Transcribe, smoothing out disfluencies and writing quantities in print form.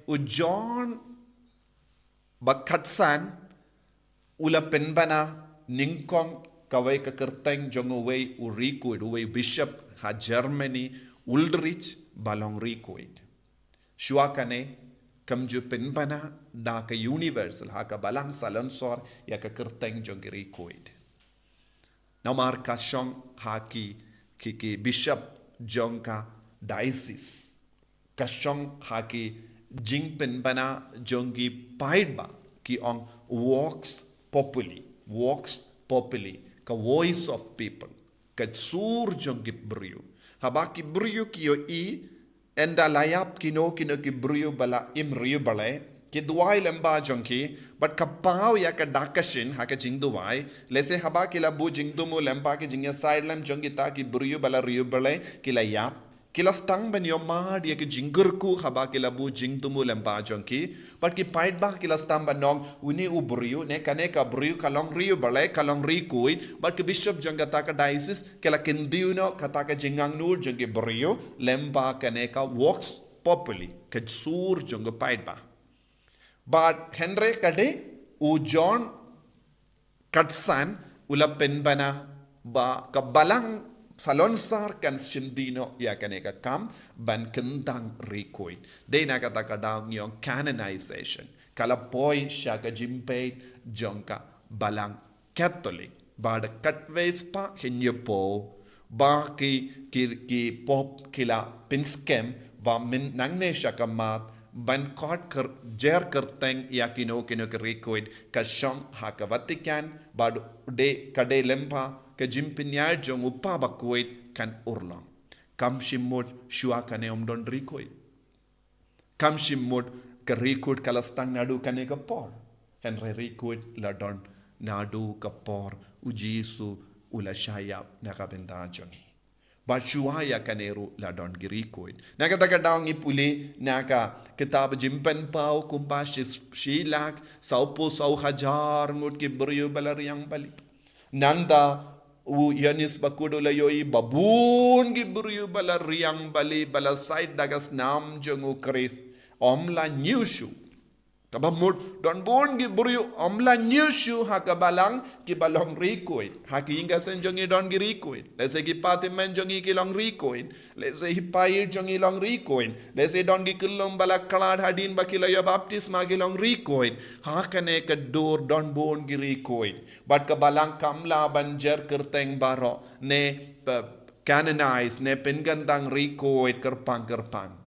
u John bakatsan ula penbana ningkong kawai kekerteng jong away u rikuid away bishop ha Germany Ulrich balong rikuid. Shuakane kamju penbana da ka universal ha ka balang salonsor ya ka kerteng jong rikuid. Namar ka shong ha ki bishop jong ka diocese. Ka shong ha ki jing penbana jong ki paidba ki on Vox Populi, ka voice of people, ka sur jong ki brio. Habaki brio ki yo enda layap kino ki brio bala im rio bale, ki duai lemba jong ki, but ka pao ya ka dakashin ha ka jing duai, lese habaki la bu jing dumu lemba ki jingya side lem jong ki ta ki brio bala rio bale, ki layap, kila stang ben yo mad ya ki jingurku haba kila bu jing tumu lemba jongki but ki paid ba kila stang ben nong uni u brio ne kane ka brio kalong rio bale kalong ri kui but ki bishop jonga ta ka diocese kila kindiu no kata ka jingang nur jongi brio lemba kane ka Vox Populi ka sur jonga paid ba but Henry kade u John katsan ula penbana ba ka balang Salonsar kan shimdino ya kaneka kam ban kendang rikoid. De na kata kadang yung canonization. Kala poi shaka jimpay jonka balang Catholic. Bada katways pa hinyo po ba ki pop kila pinskem ba min nangne shaka mat ban kot jer kerteng ya kino rikoid kashong haka Vatican bad de kade lempa ka jimpinyar jong upa bakuit kan urlong. Kam shimod shua kane omdon rikoid. Kam shimod ka rikoid kalastang nadu kane ka por. Henry rikoid ladon nadu ka por ujisu ula shayap nakabenda jongi. But shua ya kaneru ladon girikoid. Nakataka daong ipuli naka kitab jimpen pau kumpa shilak saupo sau hajar ngut ki brio balariyang bali. Nanda u yanis bakudo layoi babun gi buriu bala riang bali bala side dagas nam jongu kris omla nyushu kabamut don bon gi buriu omla nyushu hakabalang ki balong rikoid haki inga sen jongi don gi rikoid lese gi pati men jongi ki long rikoid lese hipai jongi long rikoid lese don gi kulum bala kalad hadin bakila ya baptisma gi long rikoid hakane ka dor don bon gi rikoid but ka balang kamla banjer kerteng baro ne canonize ne pengandang rikoid kerpang